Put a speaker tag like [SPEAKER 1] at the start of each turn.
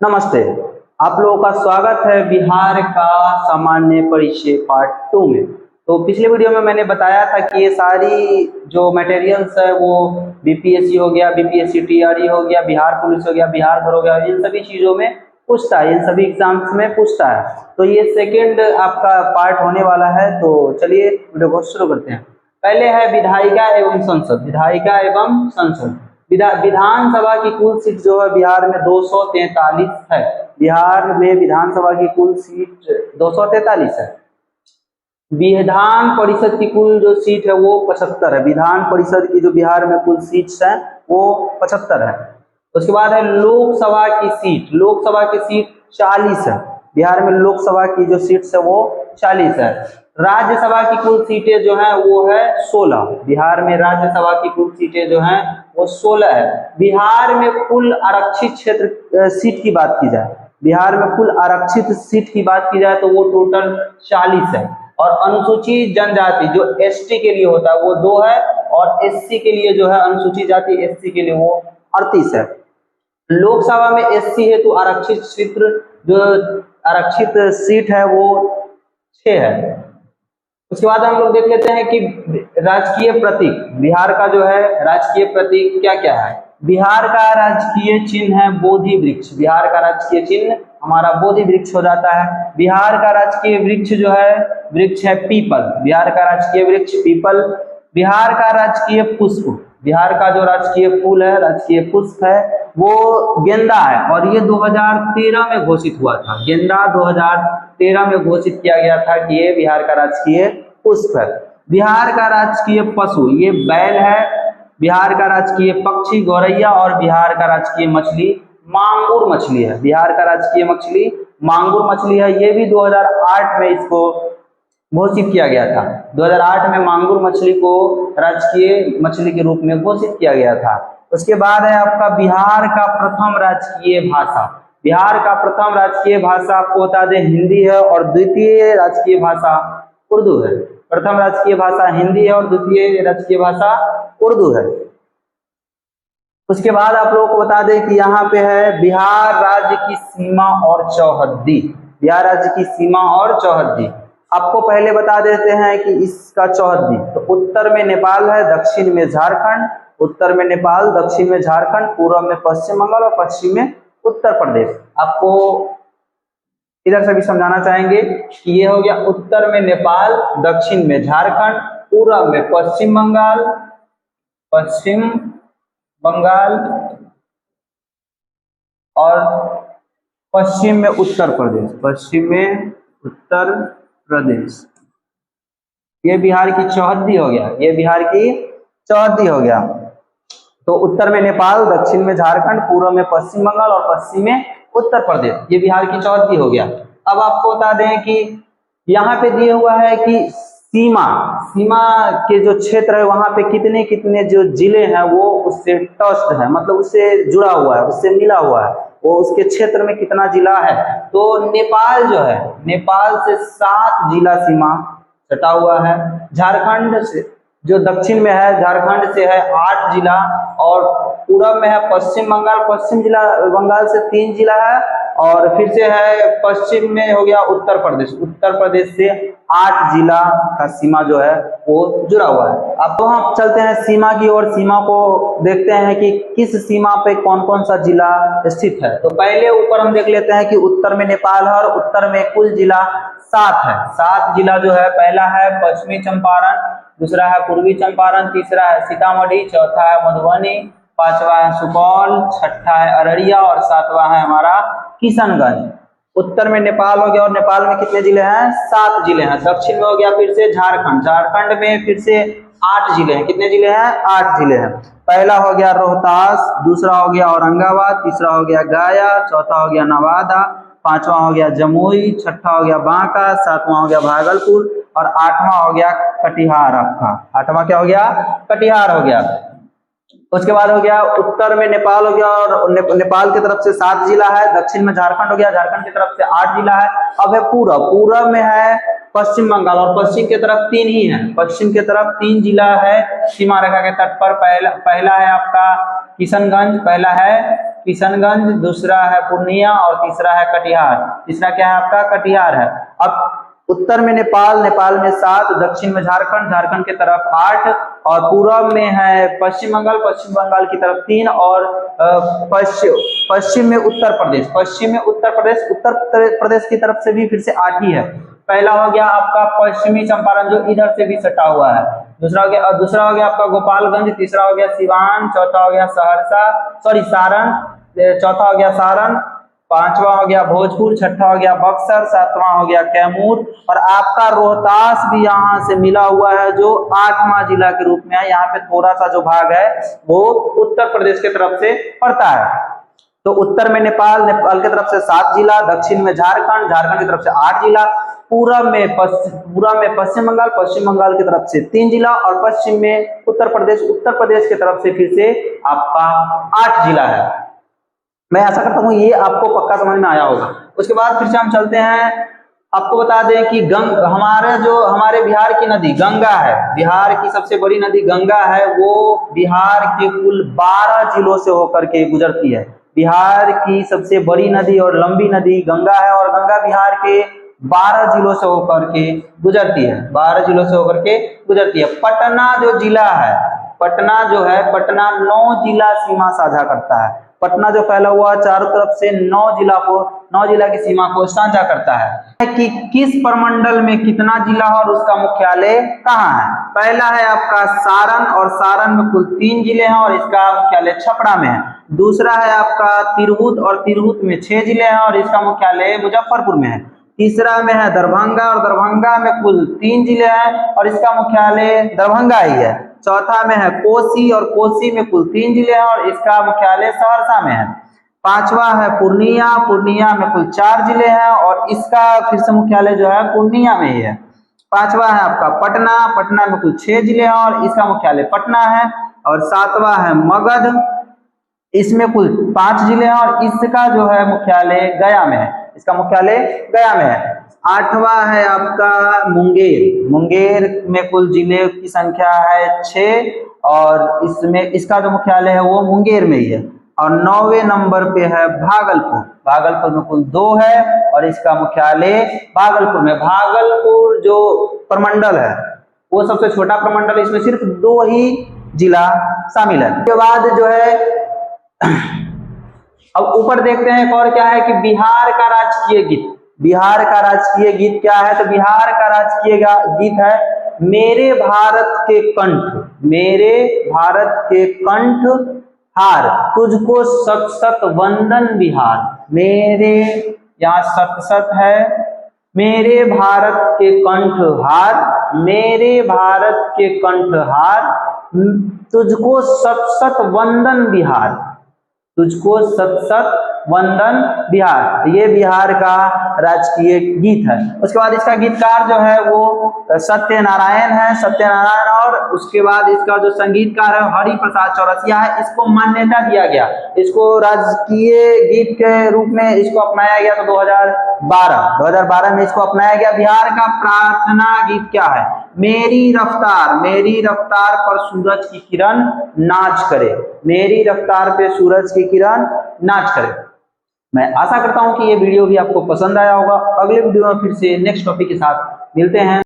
[SPEAKER 1] नमस्ते, आप लोगों का स्वागत है बिहार का सामान्य परिचय पार्ट 2 में। तो पिछले वीडियो में मैंने बताया था कि ये सारी जो मटेरियल्स है वो बीपीएससी हो गया, बीपीएससी टीआरई हो गया, बिहार पुलिस हो गया, बिहार भर हो गया, इन सभी चीज़ों में पूछता है, इन सभी एग्जाम्स में पूछता है। तो ये सेकेंड आपका पार्ट होने वाला है। तो चलिए वीडियो को शुरू करते हैं। पहले है विधायिका एवं संसद। विधायिका एवं संसद, विधानसभा की कुल सीट जो है बिहार में 243 है। बिहार में विधानसभा की कुल सीट 243 है। विधान परिषद की कुल जो सीट है वो 75 है। विधान परिषद की जो बिहार में कुल सीट्स है वो 75 है। उसके बाद है लोकसभा की सीट। लोकसभा की सीट 40 है। बिहार में लोकसभा की जो सीट्स है वो 40 है। राज्यसभा की कुल सीटें जो हैं वो है 16। बिहार में राज्यसभा की कुल सीटें जो हैं वो 16 है। बिहार में कुल आरक्षित क्षेत्र सीट की बात की जाए, बिहार में कुल आरक्षित सीट की बात की जाए तो वो टोटल 40 है। और अनुसूचित जनजाति जो एसटी के लिए होता है वो 2 है, और एससी के लिए जो है अनुसूचित जाति एससी के लिए वो 38 है। लोकसभा में एससी हेतु आरक्षित क्षेत्र जो आरक्षित सीट है वो 6 है। उसके बाद हम लोग देख लेते हैं कि राजकीय प्रतीक बिहार का जो है राजकीय प्रतीक क्या क्या है। बिहार का राजकीय चिन्ह है बोधि वृक्ष। बिहार का राजकीय चिन्ह हमारा बोधि वृक्ष हो जाता है। बिहार का राजकीय वृक्ष जो है वृक्ष है पीपल। बिहार का राजकीय वृक्ष पीपल। बिहार का राजकीय पुष्प, बिहार का जो राजकीय फूल है, राजकीय पुष्प है वो गेंदा है, और ये 2013 में घोषित हुआ था। गेंदा 2013 में घोषित किया गया था कि ये बिहार का राजकीय पुष्प है। बिहार का राजकीय पशु ये बैल है। बिहार का राजकीय पक्षी गौरैया, और बिहार का राजकीय मछली मांगुर मछली है। बिहार का राजकीय मछली मांगुर मछली है। ये भी 2008 में इसको घोषित किया गया था। 2008 में मांगुर मछली को राजकीय मछली के रूप में घोषित किया गया था। उसके बाद है आपका बिहार का प्रथम राजकीय भाषा। बिहार का प्रथम राजकीय भाषा आपको बता दें हिंदी है, और द्वितीय राजकीय भाषा उर्दू है। प्रथम राजकीय भाषा हिंदी है और द्वितीय राजकीय भाषा उर्दू है। उसके बाद आप लोगों को बता दें कि यहाँ पे है बिहार राज्य की सीमा और चौहद्दी। बिहार राज्य की सीमा और चौहद्दी आपको पहले बता देते हैं कि इसका चौहद्दी तो उत्तर में नेपाल है, दक्षिण में झारखंड, उत्तर में नेपाल, दक्षिण में झारखंड, पूर्व में पश्चिम बंगाल और पश्चिम में उत्तर प्रदेश। आपको इधर से भी समझाना चाहेंगे कि ये हो गया उत्तर में नेपाल, दक्षिण में झारखंड, पूर्व में पश्चिम बंगाल और पश्चिम में उत्तर प्रदेश। पश्चिम में उत्तर प्रदेश ये बिहार की चौहद्दी हो गया। ये बिहार की चौहद्दी हो गया। तो उत्तर में नेपाल, दक्षिण में झारखंड, पूर्व में पश्चिम बंगाल और पश्चिम में उत्तर प्रदेश, ये बिहार की चौहद्दी हो गया। अब आपको बता दें कि यहाँ पे दिया हुआ है कि सीमा के जो क्षेत्र है वहां पे कितने कितने जो जिले हैं वो उससे टच्ड है, मतलब उससे जुड़ा हुआ है, उससे मिला हुआ है, वो उसके क्षेत्र में कितना जिला है। तो नेपाल जो है, नेपाल से 7 जिला सीमा सटा हुआ है। झारखंड से जो दक्षिण में है, झारखंड से है 8 जिला, और पूर्व में है पश्चिम बंगाल, पश्चिम जिला बंगाल से 3 जिला है, और फिर से है पश्चिम में हो गया उत्तर प्रदेश, उत्तर प्रदेश से 8 जिला का सीमा जो है वो जुड़ा हुआ है। अब तो हम चलते हैं सीमा की ओर। सीमा को देखते हैं कि किस सीमा पे कौन कौन सा जिला स्थित है। तो पहले ऊपर हम देख लेते हैं कि उत्तर में नेपाल है, और उत्तर में कुल जिला 7 है। 7 जिला जो है, पहला है पश्चिमी चंपारण, दूसरा है पूर्वी चंपारण, तीसरा है सीतामढ़ी, चौथा है मधुबनी, पांचवा है सुपौल, छठा है अररिया और सातवां है हमारा किशनगंज। उत्तर में नेपाल हो गया, और नेपाल में कितने जिले हैं? 7 जिले हैं। दक्षिण में हो गया फिर से झारखंड, झारखंड में फिर से 8 जिले हैं। कितने जिले हैं? 8 जिले हैं। पहला हो गया रोहतास, दूसरा हो गया औरंगाबाद, तीसरा हो गया गया, चौथा हो गया नवादा, पांचवा हो गया जमुई, छठा हो गया बांका, सातवां हो गया भागलपुर और 8वां हो गया कटिहार। आपका 8वां क्या हो गया? कटिहार हो गया। उसके बाद हो गया उत्तर में नेपाल हो गया, और नेपाल की तरफ से 7 जिला है। दक्षिण में झारखंड हो गया, झारखंड की तरफ से 8 जिला है। अब है पूर्व में है पश्चिम बंगाल, और पश्चिम की तरफ 3 ही है। पश्चिम की तरफ 3 जिला है सीमा रेखा के तट पर। पहला है आपका किशनगंज, पहला है किशनगंज, दूसरा है पूर्णिया और तीसरा है कटिहार। तीसरा क्या है आपका? कटिहार है। अब उत्तर में नेपाल, नेपाल में 7, दक्षिण में झारखंड, झारखंड की तरफ 8 और पूर्व में है पश्चिम बंगाल, पश्चिम बंगाल की तरफ 3 और पश्चिम में उत्तर प्रदेश, पश्चिम में उत्तर प्रदेश, उत्तर प्रदेश की तरफ से भी फिर से 8 ही है। पहला हो गया आपका पश्चिमी चंपारण जो इधर से भी सटा हुआ है। दूसरा हो गया आपका गोपालगंज, तीसरा हो गया सिवान, चौथा हो गया सारण, चौथा हो गया सारण, पांचवा हो गया भोजपुर, छठा हो गया बक्सर, सातवां हो गया कैमूर और आपका रोहतास भी यहाँ से मिला हुआ है जो 8वां जिला के रूप में है। यहाँ पे थोड़ा सा जो भाग है वो उत्तर प्रदेश की तरफ से पड़ता है। तो उत्तर में नेपाल, नेपाल की तरफ से 7 जिला, दक्षिण में झारखंड, झारखंड की तरफ से 8 जिला, पूरब में पश्चिम बंगाल, पश्चिम बंगाल की तरफ से 3 जिला और पश्चिम में उत्तर प्रदेश की तरफ से फिर से आपका 8 जिला है। मैं आशा करता हूँ ये आपको पक्का समझ में आया होगा। उसके बाद फिर से हम चलते हैं, आपको बता दें कि हमारे बिहार की नदी गंगा है, बिहार की सबसे बड़ी नदी गंगा है, वो बिहार के कुल 12 जिलों से होकर के गुजरती है। बिहार की सबसे बड़ी नदी और लंबी नदी गंगा है और गंगा बिहार के 12 जिलों से होकर के गुजरती है, 12 जिलों से होकर के गुजरती है। पटना जो जिला है, पटना जो है, पटना 9 जिला सीमा साझा करता है। पटना जो फैला हुआ चारों तरफ से 9 जिला की सीमा को साझा करता है कि किस प्रमंडल में कितना जिला है और उसका मुख्यालय कहाँ है। पहला है आपका सारण और सारण में कुल 3 जिले हैं और इसका मुख्यालय छपरा में है। दूसरा है आपका तिरहुत और तिरहुत में 6 जिले हैं और इसका मुख्यालय मुजफ्फरपुर में है। तीसरा में है दरभंगा और दरभंगा में कुल 3 जिले हैं और इसका मुख्यालय दरभंगा ही है। चौथा में है कोसी और कोसी में कुल 3 जिले हैं और इसका मुख्यालय सहरसा में है। पांचवा है पूर्णिया, पूर्णिया में कुल 4 जिले हैं और इसका फिर से मुख्यालय जो है पूर्णिया में ही है। पांचवा है आपका पटना, पटना में कुल 6 जिले हैं और इसका मुख्यालय पटना है। और सातवां है मगध, इसमें कुल 5 जिले हैं और इसका जो है मुख्यालय गया में है, इसका मुख्यालय गया में है। आठवां है आपका मुंगेर, मुंगेर में कुल जिले की संख्या है 6 और इसमें इसका जो मुख्यालय है वो मुंगेर में ही है। और 9वें नंबर पे है भागलपुर, भागलपुर में कुल 2 है और इसका मुख्यालय भागलपुर में। भागलपुर जो प्रमंडल है वो सबसे छोटा प्रमंडल है, इसमें सिर्फ 2 ही जिला शामिल है। उसके बाद जो है अब ऊपर देखते हैं एक और क्या है कि बिहार का राजकीय गीत, बिहार का राजकीय गीत क्या है? तो बिहार का राजकीय गीत है मेरे भारत के कंठ, मेरे भारत के कंठ हार तुझको सत सत वंदन बिहार। मेरे यहाँ सत सत है, मेरे भारत के कंठ हार, मेरे भारत के कंठ हार तुझको सत सत वंदन बिहार, तुझको सत सत वंदन बिहार। ये बिहार का राजकीय गीत है। उसके बाद इसका गीतकार जो है वो सत्यनारायण है, सत्यनारायण, और उसके बाद इसका जो संगीतकार है हरि प्रसाद चौरसिया है। इसको मान्यता दिया गया, इसको राजकीय गीत के रूप में इसको अपनाया गया। तो 2012 में इसको अपनाया गया। बिहार का प्रार्थना गीत क्या है? मेरी रफ्तार पर सूरज की किरण नाच करे, मेरी रफ्तार पे सूरज की किरण नाच करे। मैं आशा करता हूं कि ये वीडियो भी आपको पसंद आया होगा। अगले वीडियो में फिर से नेक्स्ट टॉपिक के साथ मिलते हैं।